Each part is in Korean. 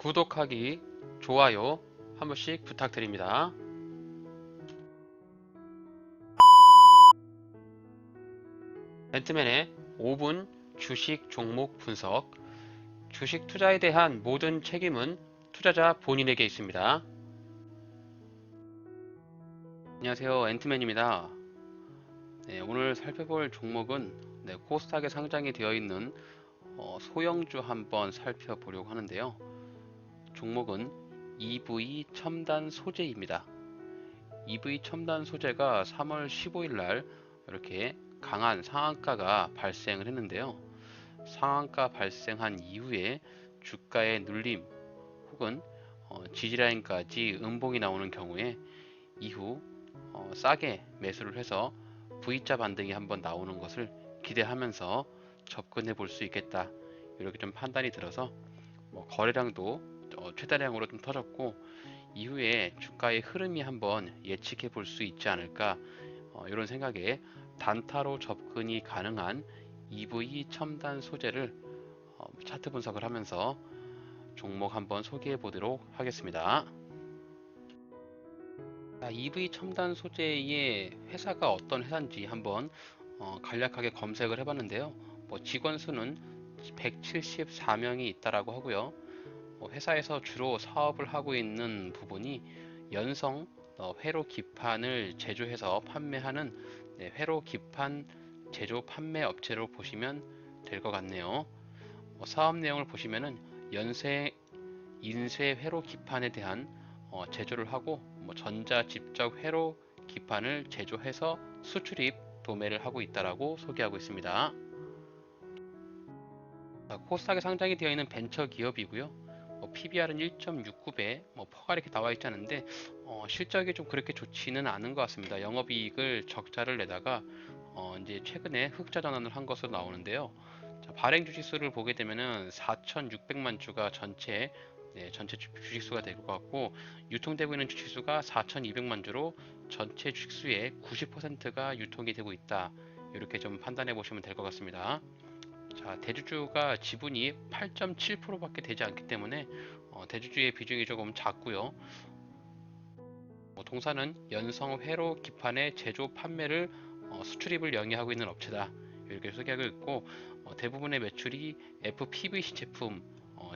구독하기, 좋아요 한 번씩 부탁드립니다. 벤트맨의 5분 주식 종목 분석. 주식 투자에 대한 모든 책임은 투자자 본인에게 있습니다. 안녕하세요, 앤트맨입니다. 오늘 살펴볼 종목은 코스닥에 상장이 되어 있는 소형주 한번 살펴보려고 하는데요. 종목은 EV 첨단 소재입니다. EV 첨단 소재가 3월 15일 날 이렇게 강한 상한가가 발생을 했는데요. 상한가 발생한 이후에 주가의 눌림 혹은 지지라인까지 음봉이 나오는 경우에 이후 싸게 매수를 해서 V자 반등이 한번 나오는 것을 기대하면서 접근해 볼 수 있겠다, 이렇게 좀 판단이 들어서 거래량도 최다량으로 좀 터졌고, 이후에 주가의 흐름이 한번 예측해 볼 수 있지 않을까, 이런 생각에 단타로 접근이 가능한 EV 첨단 소재를 차트 분석을 하면서 종목 한번 소개해 보도록 하겠습니다. EV 첨단 소재의 회사가 어떤 회사인지 한번 간략하게 검색을 해봤는데요. 직원 수는 174명이 있다라고 하고요. 회사에서 주로 사업을 하고 있는 부분이 연성 회로 기판을 제조해서 판매하는 회로 기판 제조 판매 업체로 보시면 될 것 같네요. 사업 내용을 보시면은 인쇄 회로 기판에 대한 제조를 하고, 전자 집적 회로 기판을 제조해서 수출입 도매를 하고 있다라고 소개하고 있습니다. 코스닥에 상장이 되어 있는 벤처 기업이고요. PBR은 1.69배, 퍼가 이렇게 나와 있지 않은데 실적이 좀 그렇게 좋지는 않은 것 같습니다. 영업이익을 적자를 내다가 이제 최근에 흑자 전환을 한 것으로 나오는데요. 발행 주식수를 보게 되면은 4,600만 주가 전체 주식수가 될 것 같고, 유통되고 있는 주식수가 4,200만 주로 전체 주식수의 90%가 유통이 되고 있다, 이렇게 좀 판단해 보시면 될 것 같습니다. 대주주가 지분이 8.7%밖에 되지 않기 때문에 대주주의 비중이 조금 작고요. 동사는 연성 회로 기판의 제조 판매를 수출입을 영위하고 있는 업체다, 이렇게 소개하고 있고, 대부분의 매출이 FPVC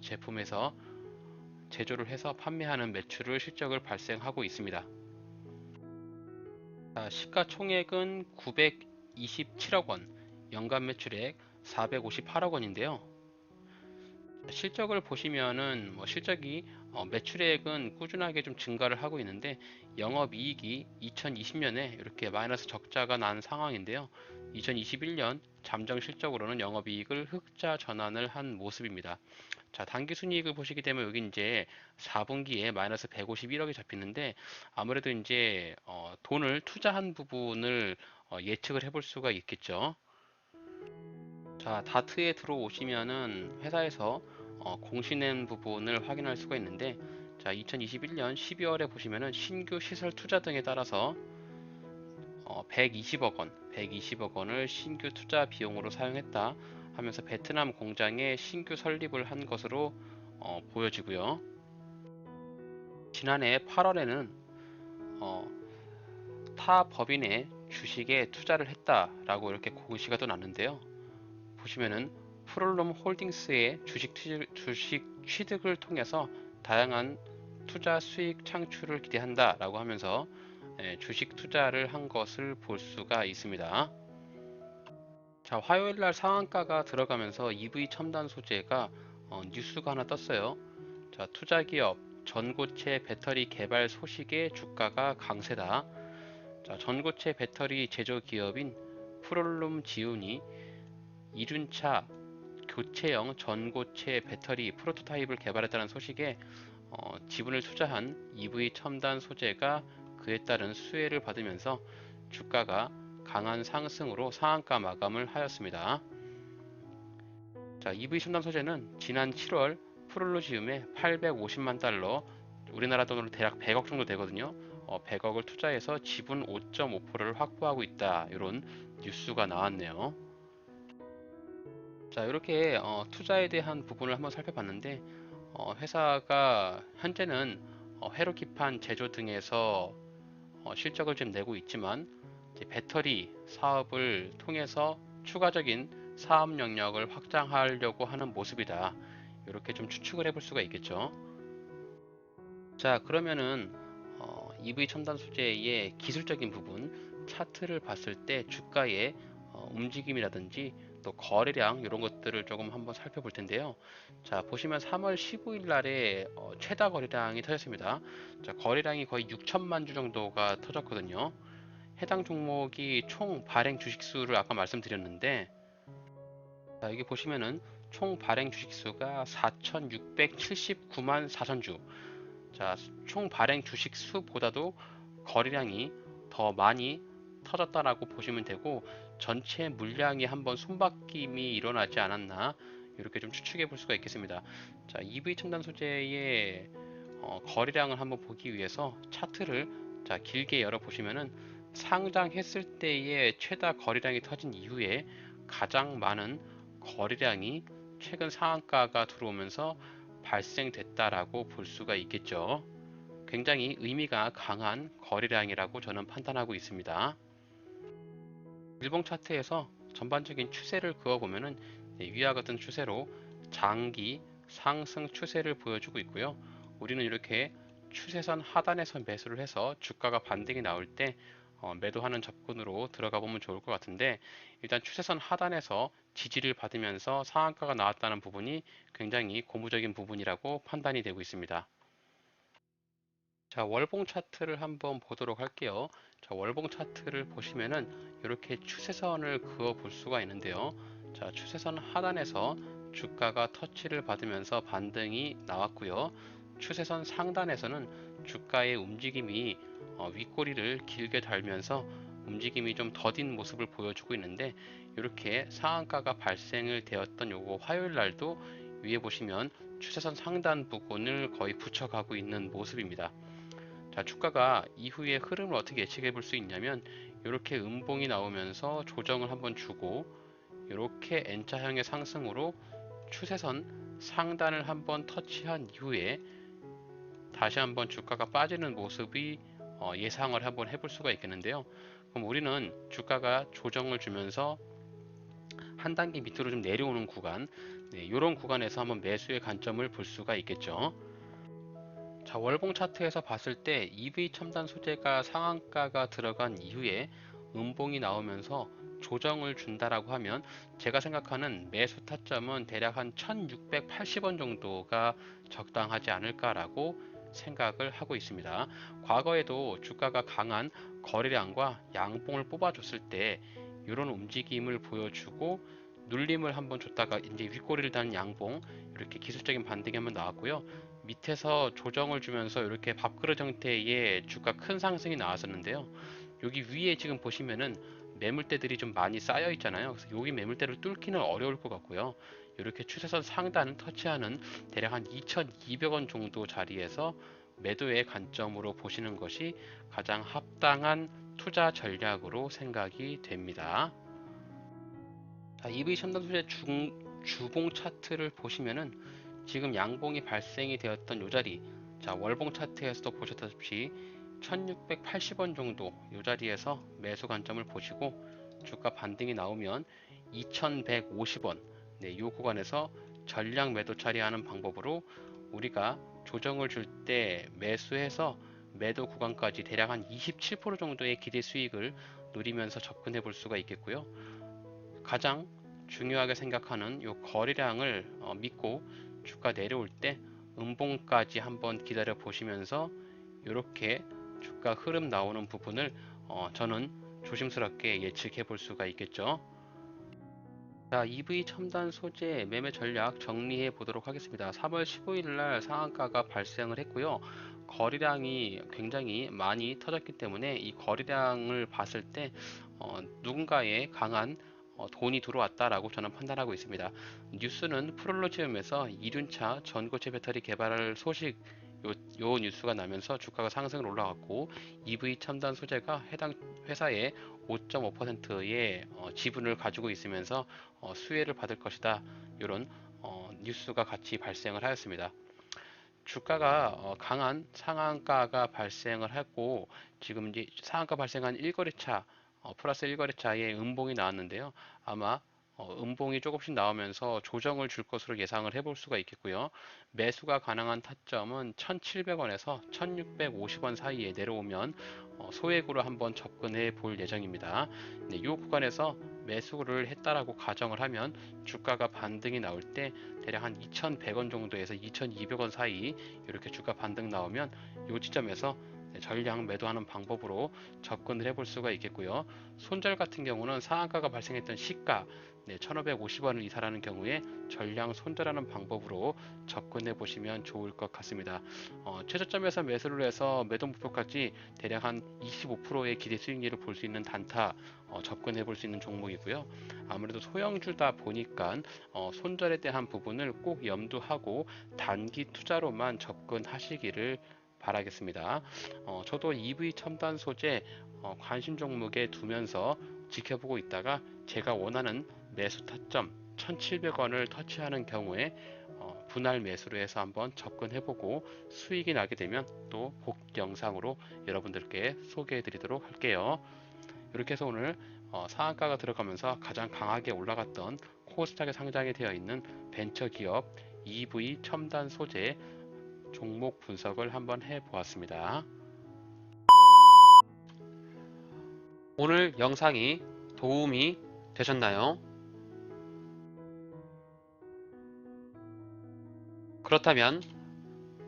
제품에서 제조를 해서 판매하는 매출을 실적을 발생하고 있습니다. 시가총액은 927억 원, 연간 매출액 458억 원인데요. 실적을 보시면은 실적이 매출액은 꾸준하게 좀 증가를 하고 있는데, 영업이익이 2020년에 이렇게 마이너스 적자가 난 상황인데요. 2021년 잠정 실적으로는 영업이익을 흑자 전환을 한 모습입니다. 당기순이익을 보시게 되면 여기 이제 4분기에 마이너스 151억이 잡히는데, 아무래도 이제 돈을 투자한 부분을 예측을 해볼 수가 있겠죠. 다트에 들어오시면은 회사에서 공시낸 부분을 확인할 수가 있는데, 2021년 12월에 보시면은 신규 시설 투자 등에 따라서 120억 원을 신규 투자 비용으로 사용했다 하면서 베트남 공장에 신규 설립을 한 것으로 보여지고요. 지난해 8월에는 타 법인의 주식에 투자를 했다라고 이렇게 공시가 또 났는데요. 보시면은 프롤롬 홀딩스의 주식 취득을 통해서 다양한 투자 수익 창출을 기대한다라고 하면서 주식 투자를 한 것을 볼 수가 있습니다. 화요일 날 상한가가 들어가면서 EV 첨단 소재가 뉴스가 하나 떴어요. 투자 기업 전고체 배터리 개발 소식에 주가가 강세다. 전고체 배터리 제조 기업인 프롤룸 지운이 이륜차 교체형 전고체 배터리 프로토타입을 개발했다는 소식에 지분을 투자한 EV 첨단 소재가 그에 따른 수혜를 받으면서 주가가 강한 상승으로 상한가 마감을 하였습니다. EV 첨단 소재는 지난 7월 프롤로지움에 850만 달러, 우리나라 돈으로 대략 100억 정도 되거든요. 100억을 투자해서 지분 5.5%를 확보하고 있다, 이런 뉴스가 나왔네요. 이렇게 투자에 대한 부분을 한번 살펴봤는데, 회사가 현재는 회로기판 제조 등에서 실적을 좀 내고 있지만 이제 배터리 사업을 통해서 추가적인 사업 영역을 확장하려고 하는 모습이다. 이렇게 좀 추측을 해볼 수가 있겠죠. 자, 그러면은 EV 첨단 소재의 기술적인 부분 차트를 봤을 때 주가의 움직임이라든지 또 거래량 이런 것들을 조금 한번 살펴볼 텐데요. 자, 보시면 3월 15일 날에 최다 거래량이 터졌습니다. 자, 거래량이 거의 6천만 주 정도가 터졌거든요. 해당 종목이 총 발행 주식수를 아까 말씀드렸는데, 자, 여기 보시면은 총 발행 주식수가 4,679만 4천주. 자, 총 발행 주식 수보다도 거래량이 더 많이 터졌다라고 보시면 되고, 전체 물량이 한번 손바뀜이 일어나지 않았나 이렇게 좀 추측해 볼 수가 있겠습니다. 자, EV 첨단 소재의 거래량을 한번 보기 위해서 차트를 자, 길게 열어 보시면은 상장했을 때의 최다 거래량이 터진 이후에 가장 많은 거래량이 최근 상한가가 들어오면서 발생됐다라고 볼 수가 있겠죠. 굉장히 의미가 강한 거래량이라고 저는 판단하고 있습니다. 일봉 차트에서 전반적인 추세를 그어보면은 위와 같은 추세로 장기 상승 추세를 보여주고 있고요. 우리는 이렇게 추세선 하단에서 매수를 해서 주가가 반등이 나올 때 매도하는 접근으로 들어가 보면 좋을 것 같은데, 일단 추세선 하단에서 지지를 받으면서 상한가가 나왔다는 부분이 굉장히 고무적인 부분이라고 판단이 되고 있습니다. 자, 월봉 차트를 한번 보도록 할게요. 자, 월봉 차트를 보시면은 이렇게 추세선을 그어 볼 수가 있는데요. 자, 추세선 하단에서 주가가 터치를 받으면서 반등이 나왔고요. 추세선 상단에서는 주가의 움직임이 윗꼬리를 길게 달면서 움직임이 좀 더딘 모습을 보여주고 있는데, 이렇게 상한가가 발생을 되었던 요거 화요일 날도 위에 보시면 추세선 상단 부분을 거의 붙여가고 있는 모습입니다. 자, 주가가 이후의 흐름을 어떻게 예측해 볼 수 있냐면, 이렇게 음봉이 나오면서 조정을 한번 주고 이렇게 N자형의 상승으로 추세선 상단을 한번 터치한 이후에 다시 한번 주가가 빠지는 모습이 예상을 한번 해볼 수가 있겠는데요. 그럼 우리는 주가가 조정을 주면서 한 단계 밑으로 좀 내려오는 구간, 이런 구간에서 한번 매수의 관점을 볼 수가 있겠죠. 자, 월봉 차트에서 봤을 때 EV 첨단 소재가 상한가가 들어간 이후에 음봉이 나오면서 조정을 준다라고 하면, 제가 생각하는 매수 타점은 대략 한 1680원 정도가 적당하지 않을까라고 생각을 하고 있습니다. 과거에도 주가가 강한 거래량과 양봉을 뽑아줬을 때 이런 움직임을 보여주고 눌림을 한번 줬다가 이제 윗꼬리를 단 양봉, 이렇게 기술적인 반등이 한번 나왔고요. 밑에서 조정을 주면서 이렇게 밥그릇 형태의 주가 큰 상승이 나왔었는데요. 여기 위에 지금 보시면은 매물대들이 좀 많이 쌓여 있잖아요. 그래서 여기 매물대를 뚫기는 어려울 것 같고요. 이렇게 추세선 상단을 터치하는 대략 한 2,200원 정도 자리에서 매도의 관점으로 보시는 것이 가장 합당한 투자 전략으로 생각이 됩니다. 자, EV 첨단 소재 주봉 차트를 보시면은 지금 양봉이 발생이 되었던 이 자리, 자, 월봉 차트에서도 보셨다시피 1680원 정도 이 자리에서 매수 관점을 보시고 주가 반등이 나오면 2150원, 네, 이 구간에서 전량 매도 처리하는 방법으로 우리가 조정을 줄 때 매수해서 매도 구간까지 대략 한 27% 정도의 기대 수익을 누리면서 접근해 볼 수가 있겠고요. 가장 중요하게 생각하는 이 거래량을 믿고 주가 내려올 때 음봉까지 한번 기다려 보시면서 이렇게 주가 흐름 나오는 부분을 저는 조심스럽게 예측해 볼 수가 있겠죠. 자, EV 첨단 소재 매매 전략 정리해 보도록 하겠습니다. 3월 15일 날 상한가가 발생을 했고요. 거래량이 굉장히 많이 터졌기 때문에 이 거래량을 봤을 때 누군가의 강한 돈이 들어왔다라고 저는 판단하고 있습니다. 뉴스는 프롤로지움에서 이륜차 전고체 배터리 개발 소식, 요 뉴스가 나면서 주가가 상승을 올라갔고, EV 첨단 소재가 해당 회사의 5.5%의 지분을 가지고 있으면서 수혜를 받을 것이다, 이런 뉴스가 같이 발생을 하였습니다. 주가가 강한 상한가가 발생을 하고 지금 이제 상한가 발생한 1거래차 플러스 1거래차에 음봉이 나왔는데요. 아마 음봉이 조금씩 나오면서 조정을 줄 것으로 예상을 해볼 수가 있겠고요. 매수가 가능한 타점은 1,700원에서 1,650원 사이에 내려오면 소액으로 한번 접근해 볼 예정입니다. 네, 이 구간에서 매수를 했다라고 가정을 하면 주가가 반등이 나올 때 대략 한 2,100원 정도에서 2,200원 사이 이렇게 주가 반등 나오면 이 지점에서 전량 매도하는 방법으로 접근을 해볼 수가 있겠고요. 손절 같은 경우는 상한가가 발생했던 시가 1,550원을 이탈하는 경우에 전량 손절하는 방법으로 접근해 보시면 좋을 것 같습니다. 최저점에서 매수를 해서 매도 목표까지 대략 한 25%의 기대 수익률을 볼 수 있는 단타 접근해 볼 수 있는 종목이고요. 아무래도 소형주다 보니까 손절에 대한 부분을 꼭 염두하고 단기 투자로만 접근하시기를 바라겠습니다. 저도 EV 첨단 소재 관심 종목에 두면서 지켜보고 있다가 제가 원하는 매수 타점 1,700원을 터치하는 경우에 분할 매수로 해서 한번 접근해보고 수익이 나게 되면 또 복 영상으로 여러분들께 소개해 드리도록 할게요. 이렇게 해서 오늘 상한가가 들어가면서 가장 강하게 올라갔던 코스닥에 상장이 되어 있는 벤처기업 EV 첨단 소재 종목 분석을 한번 해보았습니다. 오늘 영상이 도움이 되셨나요? 그렇다면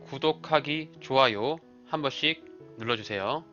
구독하기, 좋아요 한 번씩 눌러주세요.